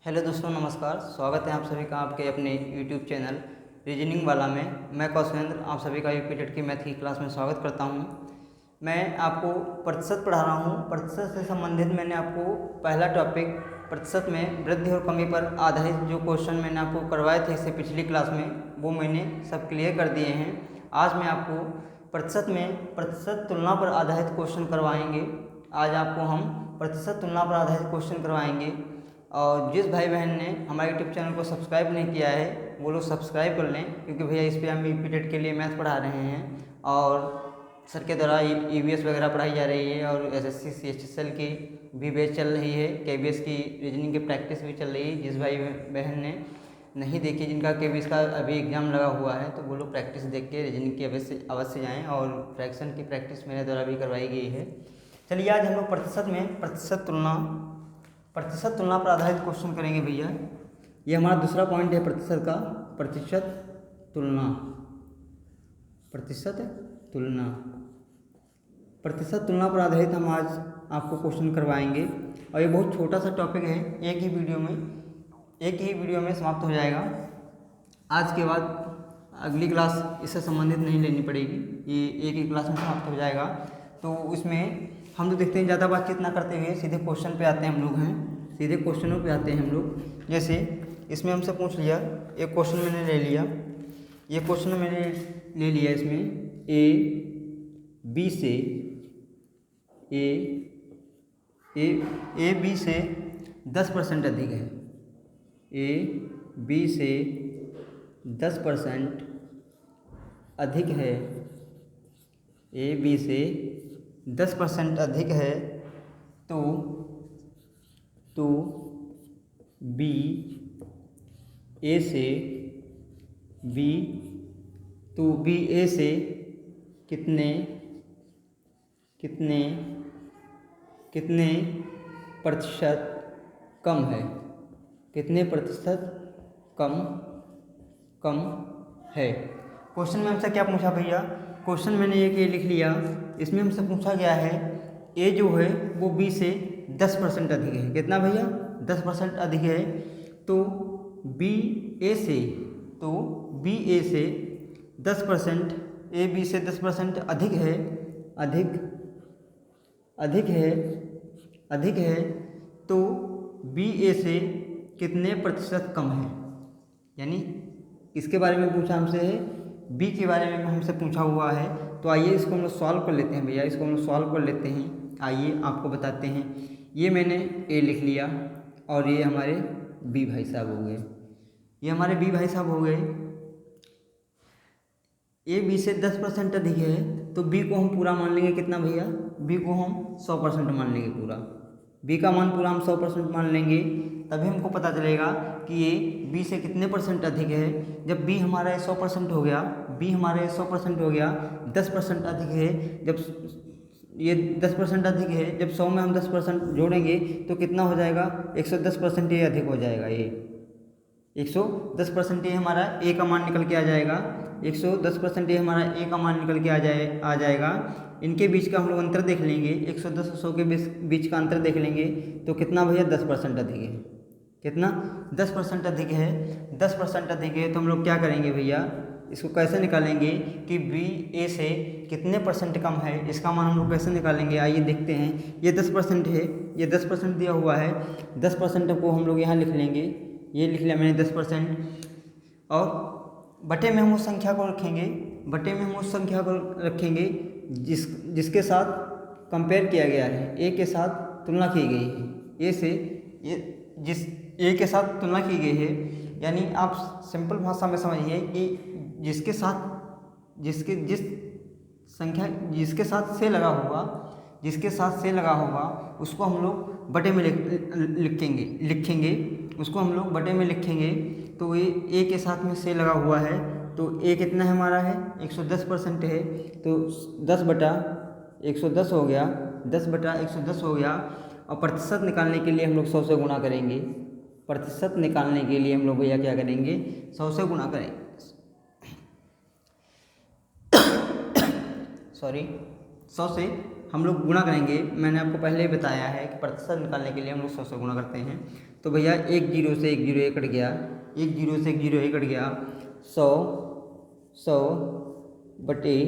Hello दोस्तों, नमस्कार। स्वागत है आप सभी का आपके अपने यूट्यूब चैनल रीजनिंग वाला में। मैं कौशलेंद्र आप सभी का यूपी टेट की मैथ की क्लास में स्वागत करता हूं। मैं आपको प्रतिशत पढ़ा रहा हूं। प्रतिशत से संबंधित मैंने आपको पहला टॉपिक प्रतिशत में वृद्धि और कमी पर आधारित जो क्वेश्चन मैंने आपको करवाए थे इससे पिछली क्लास में, वो मैंने सब क्लियर कर दिए हैं। आज मैं आपको प्रतिशत में प्रतिशत तुलना पर आधारित क्वेश्चन करवाएंगे। आज आपको हम प्रतिशत तुलना पर आधारित क्वेश्चन करवाएंगे। और जिस भाई बहन ने हमारे यूट्यूब चैनल को सब्सक्राइब नहीं किया है वो लोग सब्सक्राइब कर लें, क्योंकि भैया इस पर हम यूपी टेट के लिए मैथ पढ़ा रहे हैं और सर के द्वारा ईवीएस वगैरह पढ़ाई जा रही है और एसएससी सीएचएसएल की भी बैच चल रही है। केबीएस की रीजनिंग की प्रैक्टिस भी चल रही है। जिस भाई बहन ने नहीं देखी, जिनका केबीएस का अभी एग्ज़ाम लगा हुआ है, तो वो लोग प्रैक्टिस देख के रीजनिंग की अवश्य जाएँ। और फ्रैक्शन की प्रैक्टिस मेरे द्वारा भी करवाई गई है। चलिए आज हम लोग प्रतिशत में प्रतिशत तुलना पर आधारित क्वेश्चन करेंगे भैया। ये हमारा दूसरा पॉइंट है प्रतिशत का। प्रतिशत तुलना पर आधारित हम आज आपको क्वेश्चन करवाएंगे। और ये बहुत छोटा सा टॉपिक है, एक ही वीडियो में समाप्त हो जाएगा। आज के बाद अगली क्लास इससे संबंधित नहीं लेनी पड़ेगी, ये एक ही क्लास में समाप्त हो जाएगा। तो उसमें हम लोग देखते हैं ज़्यादा बातचीत ना करते हुए सीधे क्वेश्चन पे आते हैं। सीधे क्वेश्चनों पे आते हैं हम लोग। जैसे इसमें हमसे पूछ लिया, एक क्वेश्चन मैंने ले लिया, ये क्वेश्चन मैंने ले लिया। इसमें ए बी से 10% अधिक है। ए बी से 10% अधिक है। ए बी से 10% अधिक है तो बी ए से कितने प्रतिशत कम है। कितने प्रतिशत कम है। क्वेश्चन में हमसे क्या पूछा भैया? क्वेश्चन मैंने एक ये लिख लिया। इसमें हमसे पूछा गया है ए जो है वो बी से 10% अधिक है। कितना भैया? 10% अधिक है। तो बी ए से 10%, ए बी से 10% अधिक है तो बी ए से कितने प्रतिशत कम है। यानी इसके बारे में पूछा हमसे है, बी के बारे में हमसे पूछा हुआ है। तो आइए इसको हम लोग सॉल्व कर लेते हैं भैया। इसको हम लोग सॉल्व कर लेते हैं। आइए आपको बताते हैं। ये मैंने ए लिख लिया और ये हमारे बी भाई साहब हो गए। ए बी से 10% अधिक है तो बी को हम पूरा मान लेंगे। कितना भैया? बी को हम 100% मान लेंगे। पूरा बी का मान पूरा हम 100% मान लेंगे, तभी हमको पता चलेगा कि ये बी से कितने परसेंट अधिक है। जब बी हमारा 100% हो गया, 10% अधिक है। जब ये 10% अधिक है, जब 100 में हम 10% जोड़ेंगे तो कितना हो जाएगा? 110% ये अधिक हो जाएगा। ये 110% ये हमारा ए का मान निकल के आ जाएगा। 110% ये हमारा ए का मान निकल के आ जाएगा। इनके बीच का हम लोग अंतर देख लेंगे। 110 और 100 के बीच का अंतर देख लेंगे तो कितना भैया? 10% अधिक है। कितना? 10% अधिक है। 10% अधिक है तो हम लोग क्या करेंगे भैया? इसको कैसे निकालेंगे कि बी ए से कितने परसेंट कम है, इसका मान हम लोग कैसे निकालेंगे? आइए देखते हैं। ये 10% है, ये 10% दिया हुआ है। 10% को हम लोग यहाँ लिख लेंगे। ये लिख लिया मैंने 10%। और बटे में हम उस संख्या को रखेंगे जिसके साथ कंपेयर किया गया है, ए के साथ तुलना की गई है। ए के साथ तुलना की गई है। यानी आप सिंपल भाषा में समझिए कि जिसके साथ से लगा होगा उसको हम लोग बटे में लिखेंगे। उसको हम लोग बटे में लिखेंगे। तो ये ए के साथ में से लगा हुआ है तो ए कितना है हमारा? है 110% है। तो 10/110 हो गया। 10/110 हो गया। और प्रतिशत निकालने के लिए हम लोग 100 से गुणा करेंगे। प्रतिशत निकालने के लिए हम लोग भैया क्या करेंगे? 100 से गुणा करेंगे। 100 से हम लोग गुणा करेंगे। मैंने आपको पहले ही बताया है कि प्रतिशत निकालने के लिए हम लोग 100 से गुणा करते हैं। तो भैया एक जीरो से एक जीरो कट गया, एक जीरो से एक जीरो कट गया, 100 बटे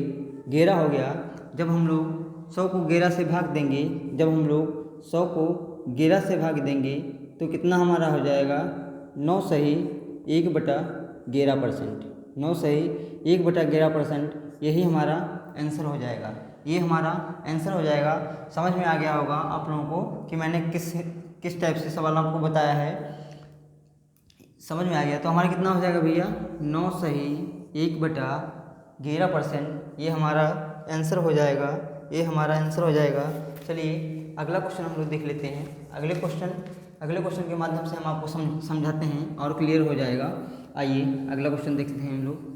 11 हो गया। जब हम लोग 100 को 11 से भाग देंगे, जब हम लोग 100 को 11 से भाग देंगे तो कितना हमारा हो जाएगा, 9 सही 1/11%। 9 सही 1/11%, यही हमारा आंसर हो जाएगा। ये हमारा आंसर हो जाएगा। समझ में आ गया होगा आप लोगों को कि मैंने किस टाइप से सवाल आपको बताया है, समझ में आ गया। तो हमारा कितना हो जाएगा भैया, 9 सही 1/11%, ये हमारा आंसर हो जाएगा, ये हमारा आंसर हो जाएगा। चलिए अगला क्वेश्चन हम लोग देख लेते हैं। अगले क्वेश्चन के माध्यम से हम आपको समझाते हैं और क्लियर हो जाएगा। आइए अगला क्वेश्चन देखते हैं हम लोग।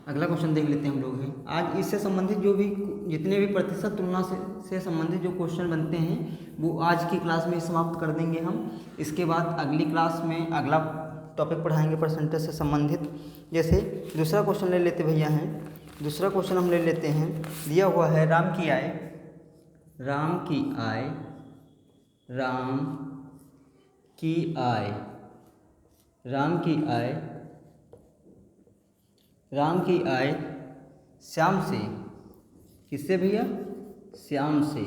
अगला क्वेश्चन देख लेते हैं हम लोग हैं। आज इससे संबंधित जो भी जितने भी प्रतिशत तुलना से संबंधित जो क्वेश्चन बनते हैं वो आज की क्लास में समाप्त कर देंगे हम। इसके बाद अगली क्लास में अगला टॉपिक पढ़ाएंगे परसेंटेज से संबंधित। जैसे दूसरा क्वेश्चन ले लेते भैया हैं। दूसरा क्वेश्चन हम ले लेते हैं। दिया हुआ है राम की आय, राम की आय, राम की आय, राम की आय, राम की आय श्याम से, किससे भैया, श्याम से,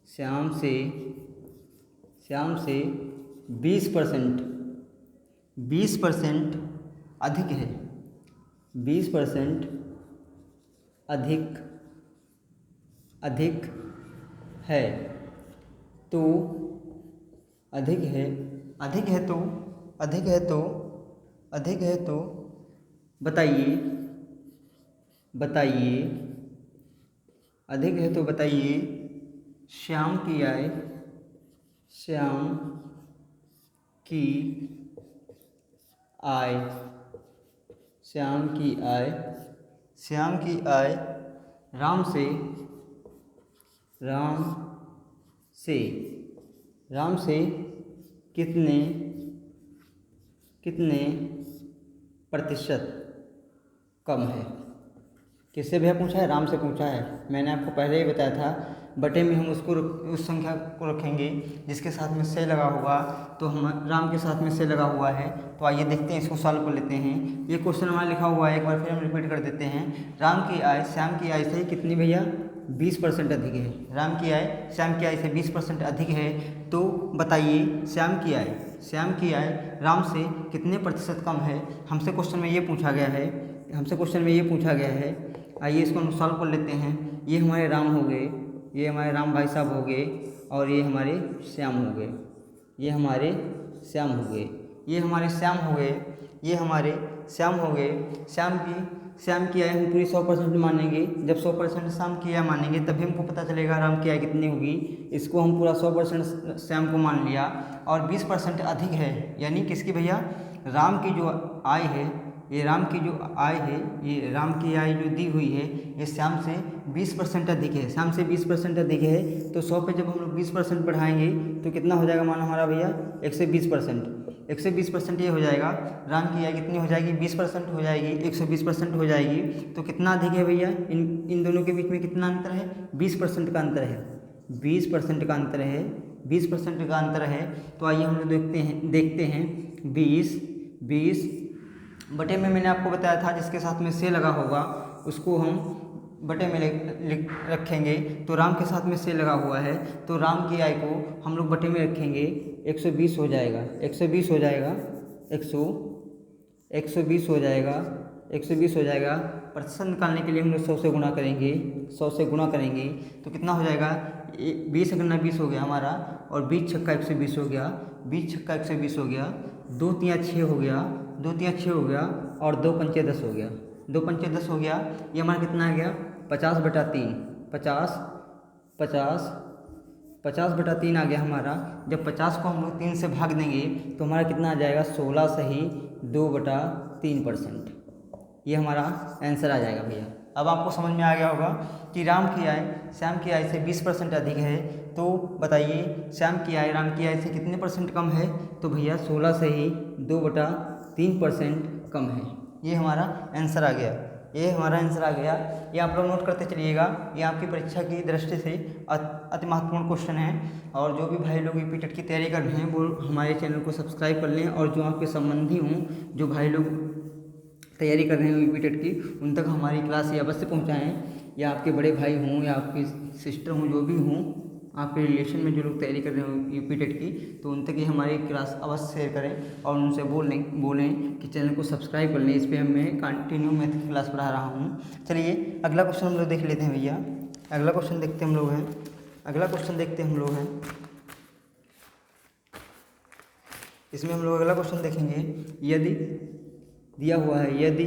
श्याम से, श्याम से 20% अधिक है, 20% अधिक है। तो अधिक है, अधिक है तो, अधिक है तो, अधिक है तो बताइए, बताइए, अधिक है तो बताइए श्याम की आय, श्याम की आय, श्याम की आय, श्याम की आय राम से, राम से, राम से कितने प्रतिशत कम है। किससे भैया पूछा है, राम से पूछा है। मैंने आपको पहले ही बताया था बटे में हम उस संख्या को रखेंगे जिसके साथ में से लगा होगा। तो हम राम के साथ में से लगा हुआ है। तो आइए देखते हैं, इसको सॉल्व कर लेते हैं। ये क्वेश्चन हमारा लिखा हुआ है, एक बार फिर हम रिपीट कर देते हैं। राम की आय श्याम की आय से कितनी भैया, 20% अधिक है। राम की आय श्याम की आय से 20% अधिक है। तो बताइए श्याम की आय, श्याम की आय राम से कितने प्रतिशत कम है। हमसे क्वेश्चन में ये पूछा गया है, हमसे क्वेश्चन में ये पूछा गया है। आइए इसको हम सॉल्व कर लेते हैं। ये हमारे राम हो गए, ये हमारे राम भाई साहब हो गए, और ये हमारे श्याम हो गए, ये हमारे श्याम हो गए, ये हमारे श्याम हो गए, ये हमारे श्याम हो गए। श्याम की आय हम पूरी 100% मानेंगे। जब 100% श्याम की आय मानेंगे तभी हमको पता चलेगा राम की आय कितनी होगी। इसको हम पूरा 100% श्याम को मान लिया और 20% अधिक है, यानी किसकी भैया, राम की जो आय है, ये राम की जो आय है, ये राम की आय जो दी हुई है ये श्याम से 20% अधिक है। श्याम से 20% अधिक है तो 100 पे जब हम लोग 20% बढ़ाएंगे तो कितना हो जाएगा मान हमारा भैया, 120%। 120% ये हो जाएगा। राम की आय कितनी हो जाएगी, 20% हो जाएगी, 120% हो जाएगी। तो कितना अधिक है भैया, इन दोनों के बीच में कितना अंतर है, 20% का अंतर है, 20% का अंतर है, 20% का अंतर है। तो आइए हम लोग देखते हैं 20 बटे में मैंने आपको बताया था जिसके साथ में से लगा होगा उसको हम बटे में रखेंगे। तो राम के साथ में से लगा हुआ है तो राम की आय को हम लोग बटे में रखेंगे, 120 हो जाएगा, 120 हो जाएगा, 120 हो जाएगा, 120 हो जाएगा। प्रतिशत निकालने के लिए हम लोग 100 से गुणा करेंगे, 100 से गुणा करेंगे तो कितना हो जाएगा, 20 अगना 20 हो गया हमारा, और 20 छक्का 120 हो गया, 20 छक्का 120 हो गया, 2 तिया 6 हो गया, 2 तिया 6 हो गया, और 2 पंचे 10 हो गया, 2 पंचे 10 हो गया। ये हमारा कितना आ गया, 50/3, 50 बटा 3 आ गया हमारा। जब 50 को हम लोग 3 से भाग देंगे तो हमारा कितना आ जाएगा, 16 सही 2/3%। ये हमारा आंसर आ जाएगा भैया। अब आपको समझ में आ गया होगा कि राम की आय श्याम की आय से 20% अधिक है। तो बताइए श्याम की आय राम की आय से कितने % कम है, तो भैया 16 से ही 2/3% कम है। ये हमारा आंसर आ गया, ये हमारा आंसर आ गया। ये आप लोग नोट करते चलिएगा, ये आपकी परीक्षा की दृष्टि से अति महत्वपूर्ण क्वेश्चन है। और जो भी भाई लोग यूपी टेट की तैयारी कर रहे हैं वो हमारे चैनल को सब्सक्राइब कर लें, और जो आपके संबंधी हों, जो भाई लोग तैयारी कर रहे हैं यूपी टेट की, उन तक हमारी क्लास ये अवश्य पहुँचाएँ। या आपके बड़े भाई हों या आपकी सिस्टर हों, जो भी हों आपके रिलेशन में जो लोग तैयारी कर रहे हो यूपी टेट की, तो उन तक ये हमारी क्लास अवश्य शेयर करें और उनसे बोलें कि चैनल को सब्सक्राइब कर लें। इस पर मैं कंटिन्यू मैथ की क्लास पढ़ा रहा हूँ। चलिए अगला क्वेश्चन हम लोग देख लेते हैं भैया। अगला क्वेश्चन देखते हम लोग हैं। इसमें हम लोग अगला क्वेश्चन देखेंगे। यदि दिया हुआ है, यदि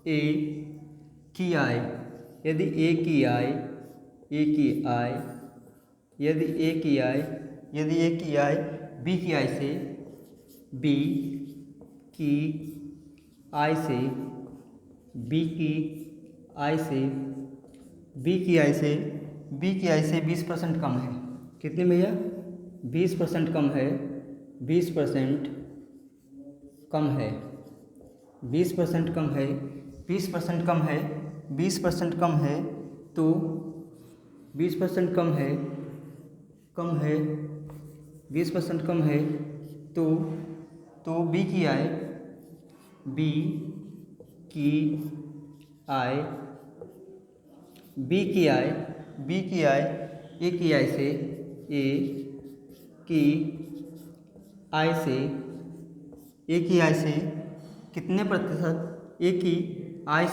ए की आय, यदि ए की आय, यदि ए की आय बी की आय से, बी की आय से 20% कम है। कितने भैया? 20% कम है, 20% कम है, 20% कम है, 20% कम है, 20% कम है, तो 20% कम है, 20% कम है, तो बी की आय, बी की आय ए की आय से, ए की आय से कितने प्रतिशत, ए की आय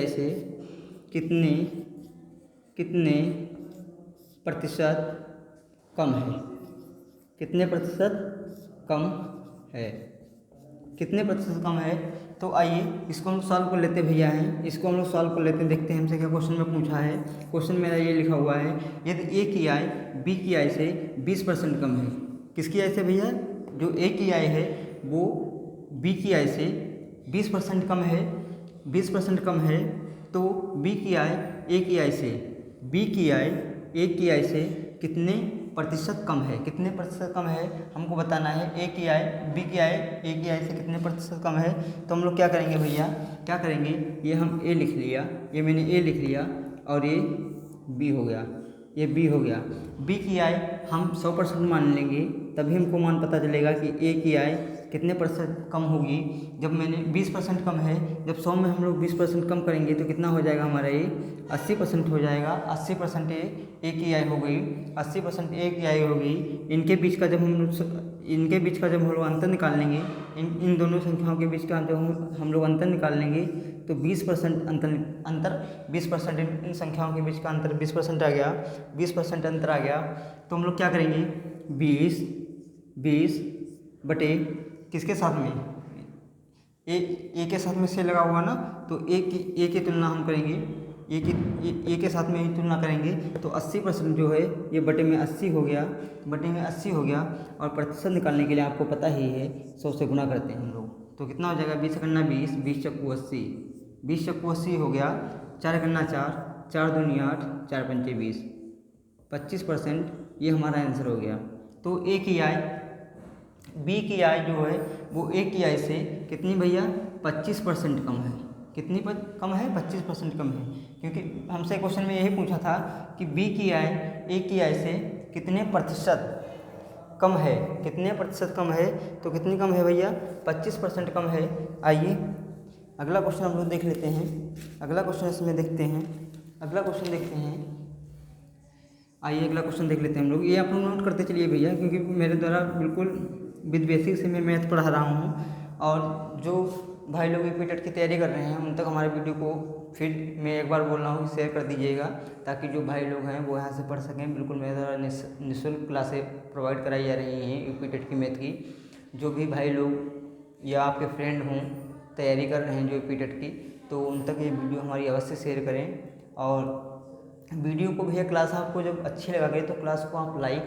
से कितने प्रतिशत कम है? कितने प्रतिशत कम है? कितने प्रतिशत कम है? तो आइए इसको हम सॉल्व कर लेते भैया हैं। इसको हम लोग सॉल्व कर लेते हैं, देखते हैं हमसे क्या क्वेश्चन में पूछा है। क्वेश्चन मेरा ये लिखा हुआ है, यदि ए की आय बी की आय से 20% कम है। किसकी आय से भैया? जो ए की आय है वो बी की आय से 20% कम है, 20% कम है, तो बी की आय ए की आय से कितने प्रतिशत कम है? कितने प्रतिशत कम है हमको बताना है। ए की आय बी की आय ए की आय से कितने प्रतिशत कम है? तो हम लोग क्या करेंगे भैया, क्या करेंगे, ये हम ए लिख लिया, ये मैंने ए लिख लिया और ये बी हो गया, ये बी हो गया। बी की आय हम 100% मान लेंगे, तभी हमको मान पता चलेगा कि ए की आय कितने प्रतिशत कम होगी। जब मैंने 20% कम है, जब 100 में हम लोग 20% कम करेंगे तो कितना हो जाएगा हमारा ये? 80% हो जाएगा। 80% ए की आय हो गई, 80% ए की आय हो गई। इनके बीच का जब हम लोग अंतर निकाल लेंगे, इन दोनों संख्याओं के बीच का जब हम लोग अंतर निकाल लेंगे तो 20% अंतर 20% इन संख्याओं के बीच का अंतर 20% आ गया, 20% अंतर आ गया। तो हम लोग क्या करेंगे, 20 बटे किसके साथ में? ए के साथ में से लगा हुआ ना, तो ए की तुलना हम करेंगे, ए के साथ में ही तुलना करेंगे तो 80% जो है ये बटे में 80 हो गया, और प्रतिशत निकालने के लिए आपको पता ही है 100 से गुना करते हैं हम लोग। तो कितना हो जाएगा? 20 करना 20, 20 चक्कू 80, 20 चक्कू 80 हो गया। 4 करना 4, 4 दूनी 8, 4 पंचे 20, 25% ये हमारा आंसर हो गया। तो ए की आय, बी की आय जो है वो ए की आय से कितनी भैया? 25% कम है। कितनी कम है? 25% कम है, क्योंकि हमसे क्वेश्चन में यही पूछा था कि बी की आय ए की आय से कितने प्रतिशत कम है, कितने प्रतिशत कम है। तो कितनी कम है भैया? 25% कम है। आइए अगला क्वेश्चन हम लोग देख लेते हैं। अगला क्वेश्चन इसमें देखते हैं, आइए अगला क्वेश्चन देख लेते हैं हम लोग। ये आप लोग नोट करते चलिए भैया, क्योंकि मेरे द्वारा बिल्कुल विद बेसिक से मैं मैथ पढ़ा रहा हूँ। और जो भाई लोग यूपी टेट की तैयारी कर रहे हैं उन तक हमारे वीडियो को फिर मैं एक बार बोल रहा हूँ शेयर कर दीजिएगा, ताकि जो भाई लोग हैं वो यहाँ से पढ़ सकें। बिल्कुल मेरे द्वारा निःशुल्क क्लासें प्रोवाइड कराई जा रही हैं यूपी टेट की मैथ की। जो भी भाई लोग या आपके फ्रेंड हों तैयारी कर रहे हैं जो यूपी टेट की, तो उन तक ये वीडियो हमारी अवश्य शेयर करें। और वीडियो को भैया क्लास आपको जब अच्छी लगा गई तो क्लास को आप लाइक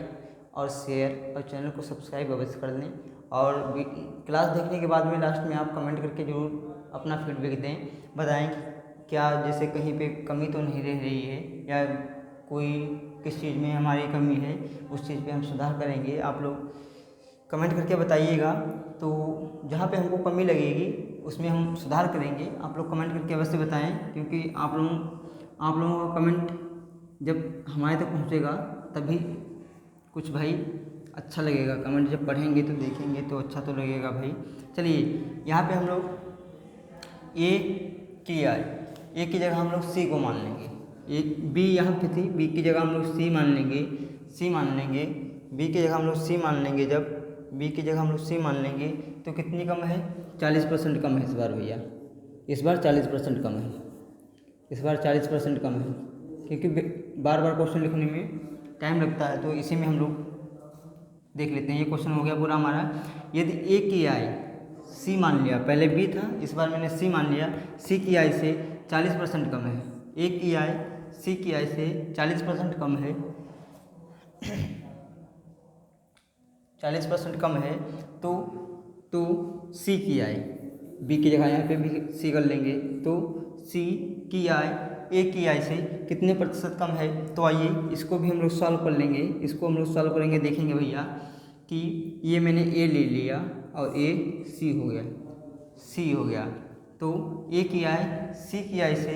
और शेयर और चैनल को सब्सक्राइब अवश्य कर लें। और क्लास देखने के बाद में लास्ट में आप कमेंट करके जरूर अपना फीडबैक दें, बताएं कि क्या जैसे कहीं पे कमी तो नहीं रह रही है, या कोई किस चीज़ में हमारी कमी है, उस चीज़ पे हम सुधार करेंगे। आप लोग कमेंट करके बताइएगा। तो जहाँ पे हमको कमी लगेगी उसमें हम सुधार करेंगे। आप लोग कमेंट करके अवश्य बताएं, क्योंकि आप लोगों का कमेंट जब हमारे तक पहुँचेगा तभी कुछ भाई अच्छा लगेगा। कमेंट जब पढ़ेंगे तो देखेंगे तो अच्छा तो लगेगा भाई। चलिए यहाँ पे हम लोग ए किया है, ए की जगह हम लोग सी को मान लेंगे। ए बी यहाँ पे थी, बी की जगह हम लोग सी मान लेंगे, सी मान लेंगे। बी की जगह हम लोग सी मान लेंगे। जब बी की जगह हम लोग सी मान लेंगे तो कितनी कम है? 40% कम है इस बार भैया। इस बार 40% कम है, इस बार 40% कम है, क्योंकि बार बार क्वेश्चन लिखने में टाइम लगता है। तो इसी में हम लोग देख लेते हैं। ये क्वेश्चन हो गया पूरा हमारा। यदि ए की आई सी मान लिया, पहले बी था, इस बार मैंने सी मान लिया, सी की आई से 40% कम है। ए की आई सी की आई से 40% कम है, 40% कम है। तो सी की आई, बी की जगह यहाँ पे भी सी कर लेंगे। तो सी की आई ए की आई से कितने प्रतिशत कम है? तो आइए इसको भी हम लोग सॉल्व कर लेंगे। इसको हम लोग सॉल्व करेंगे, देखेंगे भैया कि ये मैंने ए ले लिया और ए सी हो गया, सी हो गया। तो ए की आई सी की आई से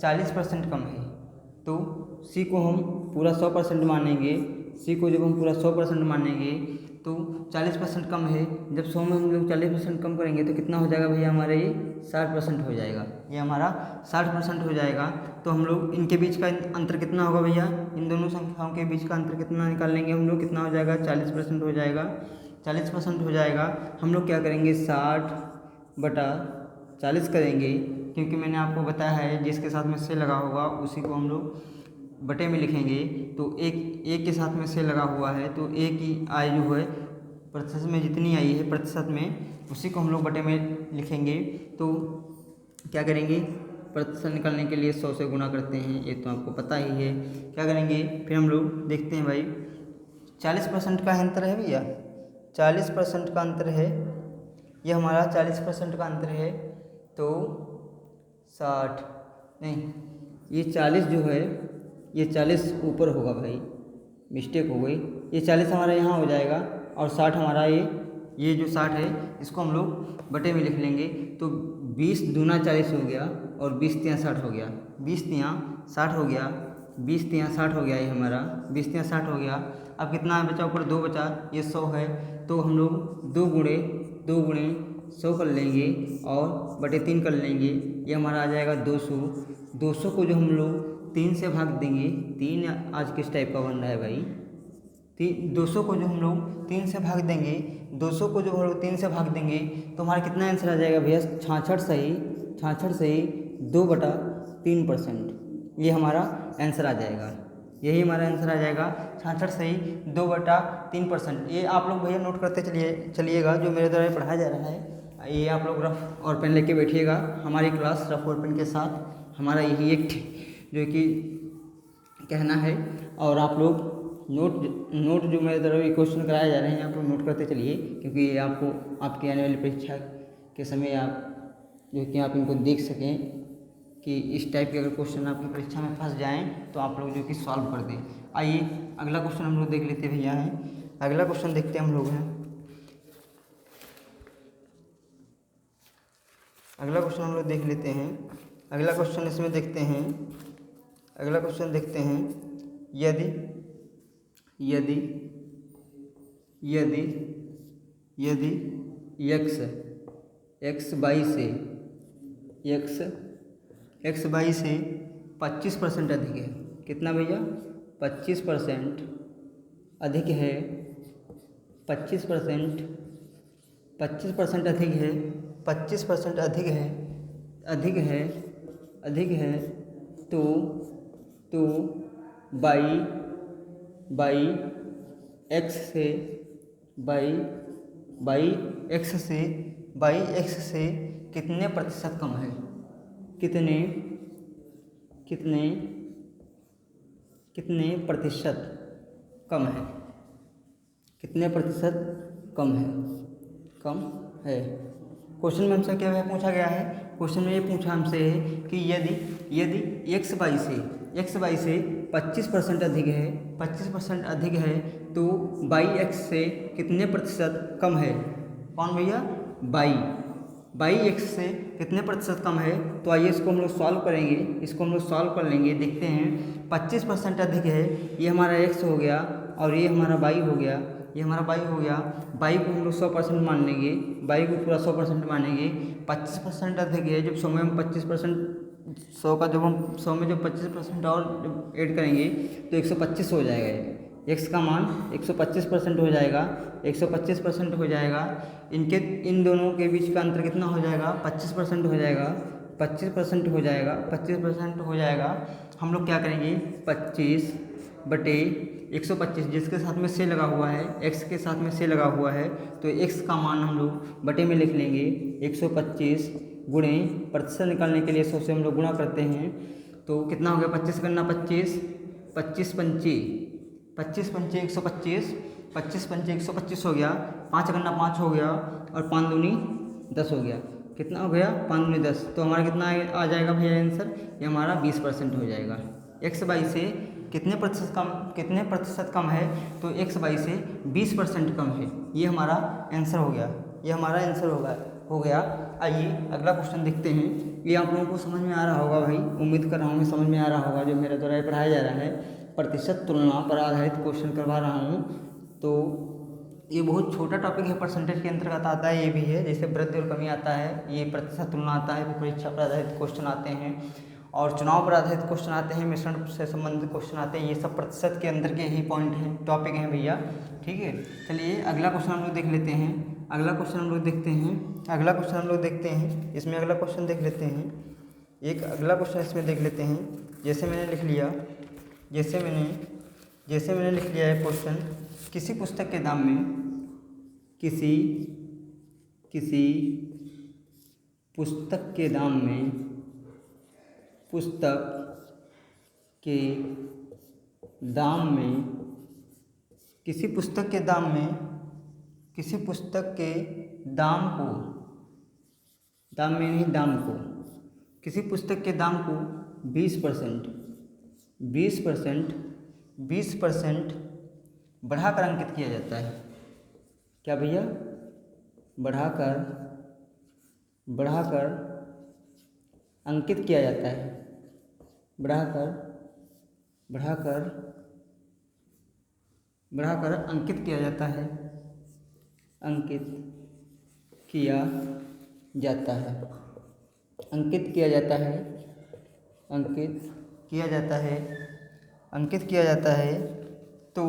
40% कम है। तो सी को हम पूरा 100% मानेंगे। सी को जब हम पूरा 100% मानेंगे तो 40% कम है। जब 100 में हम लोग 40% कम करेंगे तो कितना हो जाएगा भैया? हमारा ये 60% हो जाएगा। ये हमारा 60% हो जाएगा। तो हम लोग इनके बीच का अंतर कितना होगा भैया? इन दोनों संख्याओं के बीच का अंतर कितना निकाल लेंगे हम लोग? कितना हो जाएगा? 40% हो जाएगा। 40% हो जाएगा। हम लोग क्या करेंगे? 60/40 करेंगे, क्योंकि मैंने आपको बताया है जिसके साथ में से लगा होगा उसी को हम लोग बटे में लिखेंगे। तो एक के साथ में से लगा हुआ है, तो ए की आई जो है प्रतिशत में जितनी आई है प्रतिशत में, उसी को हम लोग बटे में लिखेंगे। तो क्या करेंगे? प्रतिशत निकालने के लिए 100 से गुणा करते हैं, ये तो आपको पता ही है। क्या करेंगे फिर हम लोग? देखते हैं भाई, 40% का अंतर है भैया, 40% का अंतर है। ये हमारा 40% का अंतर है। तो 60 नहीं, ये 40 जो है, ये 40 ऊपर होगा भाई, मिस्टेक हो गई। ये 40 हमारा यहाँ हो जाएगा और 60 हमारा ये जो 60 है इसको हम लोग बटे में लिख लेंगे। तो 20 दूना 40 हो गया और 20 तियाँ 60 हो गया, 20 तियाँ 60 हो गया, 20 तियाँ 60 हो गया ये हमारा, 20 तियाँ 60 हो गया। अब कितना बचा? ऊपर 2 बचा, ये 100 है। तो हम लोग 2 गुणे 100 कर लेंगे और बटे 3 कर लेंगे। ये हमारा आ जाएगा 200। 200 को जो हम लोग 3 से भाग देंगे, 3 आज किस टाइप का बन रहा है भाई? 200 को जो हम लोग 3 से भाग देंगे, 200 को जो हम लोग 3 से भाग देंगे तो हमारा कितना आंसर आ जाएगा भैया? 66 सही, 66 सही 2/3%। ये हमारा आंसर आ जाएगा, यही हमारा आंसर आ जाएगा। 66 सही 2/3%। ये आप लोग भैया नोट करते चलिएगा जो मेरे द्वारा पढ़ाया जा रहा है। ये आप लोग रफ और पेन लेके बैठिएगा। हमारी क्लास रफ और पेन के साथ हमारा यही एक जो कि कहना है। और आप लोग नोट जो मेरे द्वारा ये क्वेश्चन कराए जा रहे हैं आप लोग नोट करते चलिए, क्योंकि ये आपको आपकी आने वाली परीक्षा के समय आप जो कि आप इनको देख सकें कि इस टाइप के अगर क्वेश्चन आपकी परीक्षा में फंस जाएं तो आप लोग जो कि सॉल्व कर दें। आइए अगला क्वेश्चन हम लोग देख लेते हैं भैया हैं। अगला क्वेश्चन देखते हैं हम लोग हैं। अगला क्वेश्चन हम लोग देख लेते हैं। अगला क्वेश्चन इसमें देखते हैं। अगला क्वेश्चन देखते हैं। यदि यदि यदि यदि x बाई से x बाई से 25% अधिक है। कितना भैया? 25% अधिक है। 25% अधिक है। 25% अधिक है। तो बाई एक्स से कितने प्रतिशत कम है? कितने प्रतिशत कम है? कितने प्रतिशत कम है? क्वेश्चन में हमसे क्या पूछा गया है? क्वेश्चन में ये पूछा हमसे है कि यदि x बाई से 25% अधिक है, 25% अधिक है तो बाई एक्स से कितने प्रतिशत कम है? कौन भैया? बाई एक्स से कितने प्रतिशत कम है? तो आइए इसको हम लोग सॉल्व करेंगे, इसको हम लोग सॉल्व कर लेंगे। देखते हैं 25% अधिक है, ये हमारा एक्स हो गया और ये हमारा बाई हो गया, ये हमारा बाई हो गया। बाई को हम लोग 100% मान लेंगे, बाई को पूरा 100% मानेंगे। 25% अधिक है, जब 100 में हम 25% 100 का जब हम 100 में जब 25% और जब ऐड करेंगे तो 125 हो जाएगा। एक्स का मान 125% हो जाएगा, 125% हो जाएगा। इन दोनों के बीच का अंतर कितना हो जाएगा? 25% हो जाएगा, 25% हो जाएगा, 25% हो जाएगा। हम लोग क्या करेंगे? 25/125 जिसके साथ में से लगा हुआ है, एक्स के साथ में से लगा हुआ है, तो एक्स का मान हम लोग बटे में लिख लेंगे 125 गुणे प्रतिशत निकालने के लिए 100 से हम लोग गुणा करते हैं तो कितना हो गया? 25 करना 25 पंचे 125, 25 पंचे 125 हो गया। 5 करना 5 हो गया और 5 दूनी 10 हो गया। कितना हो गया? 5 दूनी 10। तो हमारा कितना आ जाएगा भैया आंसर? ये हमारा 20% हो जाएगा। एक्स बाई से कितने प्रतिशत कम है? तो एक्स बाई से 20% कम है। ये हमारा आंसर हो गया, ये हमारा आंसर हो गया। आइए अगला क्वेश्चन देखते हैं। ये आप लोगों को समझ में आ रहा होगा भाई, उम्मीद कर रहा हूँ समझ में आ रहा होगा। जो मेरे द्वारा पढ़ाया जा रहा है प्रतिशत तुलना पर आधारित क्वेश्चन करवा रहा हूँ, तो ये बहुत छोटा टॉपिक है, परसेंटेज के अंतर्गत आता है। ये भी है जैसे वृद्धि और कमी आता है, ये प्रतिशत तुलना आता है, परीक्षा पर आधारित क्वेश्चन आते हैं और चुनाव पर आधारित क्वेश्चन आते हैं, मिश्रण से संबंधित क्वेश्चन आते हैं। ये सब प्रतिशत के अंदर के ही पॉइंट हैं, टॉपिक हैं भैया। ठीक है, चलिए अगला क्वेश्चन हम लोग देख लेते हैं। अगला क्वेश्चन हम लोग देखते हैं, इसमें अगला क्वेश्चन देख लेते हैं। एक अगला क्वेश्चन इसमें देख लेते हैं। जैसे मैंने लिख लिया है क्वेश्चन, किसी पुस्तक के दाम में किसी पुस्तक के दाम में किसी पुस्तक के दाम को 20% बढ़ाकर अंकित किया जाता है। क्या भैया? बढ़ाकर अंकित किया जाता है। बढ़ाकर अंकित किया जाता है। अंकित किया जाता है तो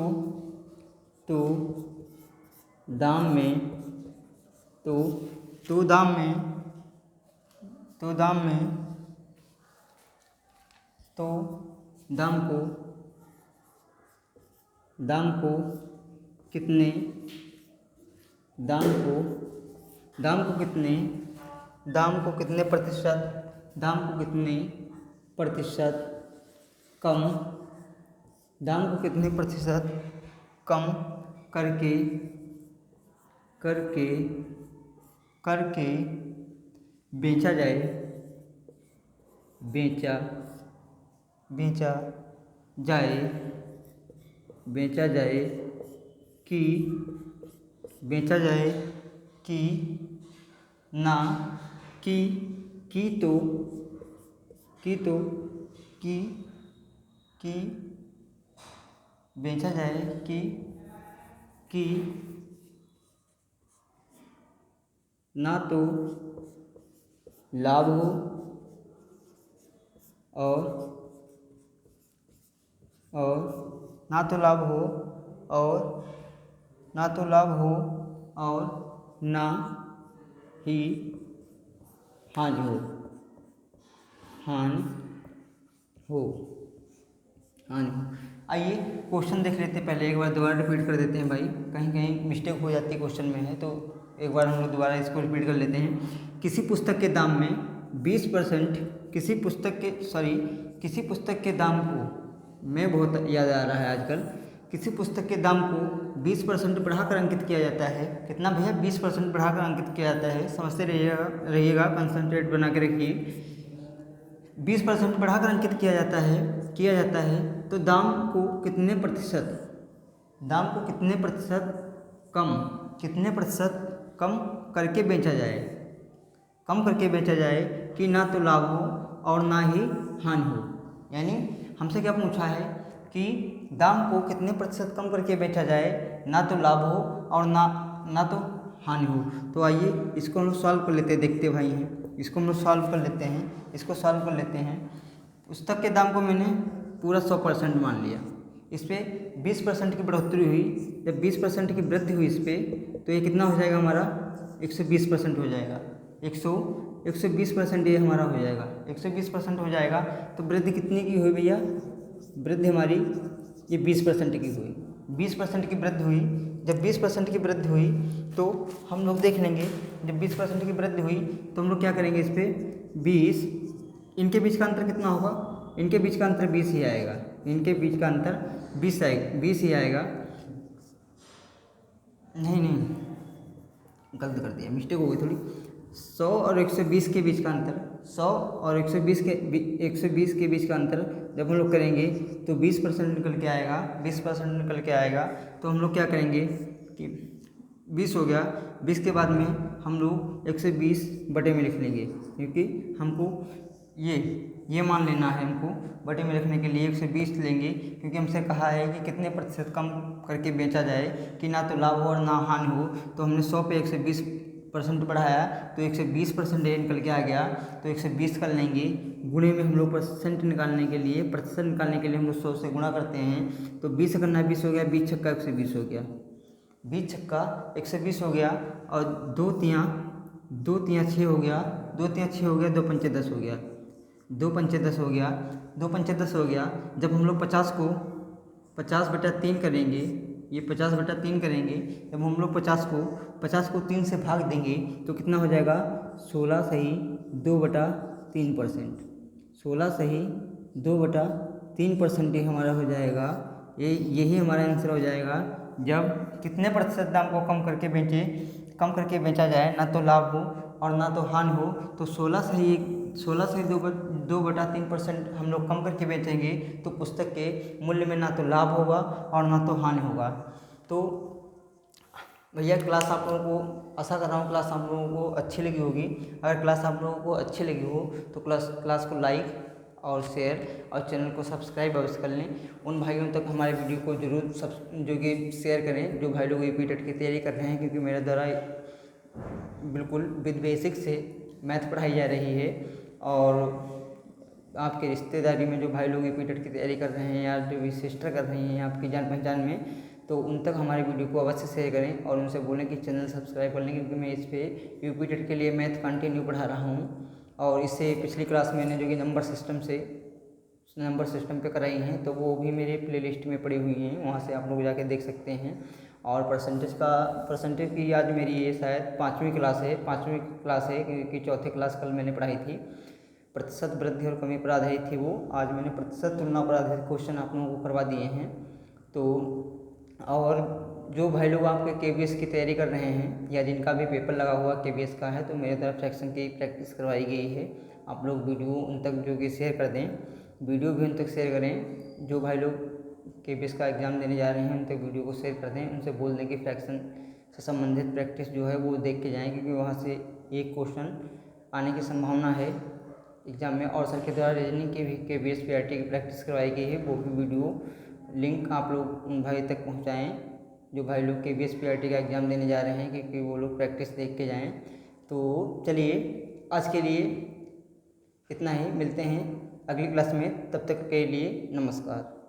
दाम को कितने प्रतिशत कम करके बेचा जाए कि ना कि बेचा जाए कि ना तो लाभ हो और ना तो लाभ हो और ना ही हानि हो। आइए क्वेश्चन देख लेते हैं। पहले एक बार दोबारा रिपीट कर देते हैं भाई, कहीं मिस्टेक हो जाती है क्वेश्चन में है, तो एक बार हम लोग दोबारा इसको रिपीट कर लेते हैं। किसी पुस्तक के दाम में 20% किसी पुस्तक के दाम को, मैं बहुत याद आ रहा है आजकल, किसी पुस्तक के दाम को 20% बढ़ाकर अंकित किया जाता है। कितना भैया? 20% बढ़ाकर अंकित किया जाता है। समझते रहिएगा, कंसंट्रेट बना के रखिए। 20% बढ़ाकर अंकित किया जाता है तो दाम को कितने प्रतिशत कम करके बेचा जाए कि ना तो लाभ हो और ना ही हानि हो। यानी हमसे क्या पूछा है कि दाम को कितने प्रतिशत कम करके बेचा जाए, ना तो लाभ हो और ना तो हानि हो। तो आइए इसको हम लोग सॉल्व कर लेते हैं, देखते भाई हैं, इसको हम लोग सॉल्व कर लेते हैं। उस तक के दाम को मैंने पूरा 100% मान लिया, इस पर 20% की बढ़ोतरी हुई। जब 20% की वृद्धि हुई इस पर, तो ये कितना हो जाएगा हमारा 120% हो जाएगा। 120% ये हमारा हो जाएगा, 120% हो जाएगा। तो वृद्धि कितनी की हुई भैया, वृद्धि हमारी ये 20% की हुई, 20% की वृद्धि हुई। जब 20% की वृद्धि हुई तो हम लोग देख लेंगे, जब 20% की वृद्धि हुई तो हम लोग क्या करेंगे, इस पर 20, इनके बीच का अंतर कितना होगा, इनके बीच का अंतर 20 ही आएगा, इनके बीच का अंतर 20 ही आएगा। नहीं गलत कर दिया, मिस्टेक हो गई थोड़ी। 100 और 120 के बीच का अंतर, 100 और 120 के बीच का अंतर जब हम लोग करेंगे तो 20% निकल के आएगा, 20% निकल के आएगा। तो हम लोग क्या करेंगे कि 20 हो गया, 20 के बाद में हम लोग 120 बटे में लिख लेंगे, क्योंकि हमको ये मान लेना है, हमको बटे में रखने के लिए 120 लेंगे, क्योंकि हमसे कहा है कि कितने प्रतिशत कम करके बेचा जाए कि ना तो लाभ हो और ना हानि हो। तो हमने 100 पे 120% बढ़ाया तो 120% ये निकल के आ गया। तो 120 कर लेंगे, गुणे में हम लोग प्रतिशत निकालने के लिए हम लोग 100 से गुणा करते हैं। तो 20 करना 20 हो गया, 20 छक्का 120 हो गया, 20 छक्का 120 हो गया, और 2 तियाँ 6 हो गया, 2 तियाँ 6 हो गया, 2 पंचे 10 हो गया, 2 पंचे 10 हो गया, 2 पंचे 10 हो गया। जब हम लोग 50 को 50 बटा 3 करेंगे, ये 50 बटा 3 करेंगे, जब हम लोग 50 को 3 से भाग देंगे तो कितना हो जाएगा, 16 सही 2 बटा 3%, 16 सही 2 बटा 3% ही हमारा हो जाएगा। यही हमारा आंसर हो जाएगा। जब कितने प्रतिशत दाम को कम करके बेचा जाए, ना तो लाभ हो और ना तो हानि हो, तो 16 से 2 बटा 3% हम लोग कम करके बेचेंगे तो पुस्तक के मूल्य में ना तो लाभ होगा और ना तो हानि होगा। तो भैया क्लास आप लोगों को, आशा कर रहा हूँ क्लास आप लोगों को अच्छी लगी होगी। अगर क्लास आप लोगों को अच्छी लगी हो तो क्लास को लाइक और शेयर और चैनल को सब्सक्राइब अवश्य कर लें। उन भाइयों तक हमारे वीडियो को जरूर जो कि शेयर करें, जो भाई लोग यूपी टेट की तैयारी कर रहे हैं, क्योंकि मेरे द्वारा बिल्कुल विद बेसिक से मैथ पढ़ाई जा रही है। और आपके रिश्तेदारी में जो भाई लोग यूपी टेट की तैयारी कर रहे हैं या जो भी सिस्टर कर रही हैं आपकी जान पहचान में, तो उन तक हमारे वीडियो को अवश्य शेयर करें और उनसे बोलें कि चैनल सब्सक्राइब कर लें, क्योंकि मैं इस पर यूपी टेट के लिए मैथ कंटिन्यू पढ़ा रहा हूँ। और इससे पिछली क्लास मैंने जो कि नंबर सिस्टम पे कराई हैं, तो वो भी मेरे प्लेलिस्ट में पड़ी हुई हैं, वहाँ से आप लोग जाके देख सकते हैं। और परसेंटेज की आज मेरी ये शायद 5वीं क्लास है, क्योंकि 4थी क्लास कल मैंने पढ़ाई थी। प्रतिशत वृद्धि और कमी पर आधारित थी वो, आज मैंने प्रतिशत तुलना पर आधारित क्वेश्चन आप लोगों को करवा दिए हैं। तो और जो भाई लोग आपके केबीएस की तैयारी कर रहे हैं या जिनका भी पेपर लगा हुआ केबीएस का है, तो मेरे तरफ फ्रैक्शन की प्रैक्टिस करवाई गई है। आप लोग वीडियो उन तक जो कि शेयर कर दें, वीडियो भी उन तक शेयर करें। जो भाई लोग केबीएस का एग्ज़ाम देने जा रहे हैं उन तक वीडियो को शेयर कर दें, उनसे बोल दें कि फ्रैक्शन से संबंधित प्रैक्टिस जो है वो देख के जाएँ, क्योंकि वहाँ से एक क्वेश्चन आने की संभावना है एग्ज़ाम में। और सर के द्वारा रीजनिंग के भी केबीएस पीआरटी की प्रैक्टिस करवाई गई है, वो भी वीडियो लिंक आप लोग उन भाई तक पहुँचाएँ जो भाई लोग केबीएस पीआरटी का एग्ज़ाम देने जा रहे हैं, क्योंकि वो लोग प्रैक्टिस देख के जाएँ। तो चलिए आज के लिए इतना ही, मिलते हैं अगली क्लास में, तब तक के लिए नमस्कार।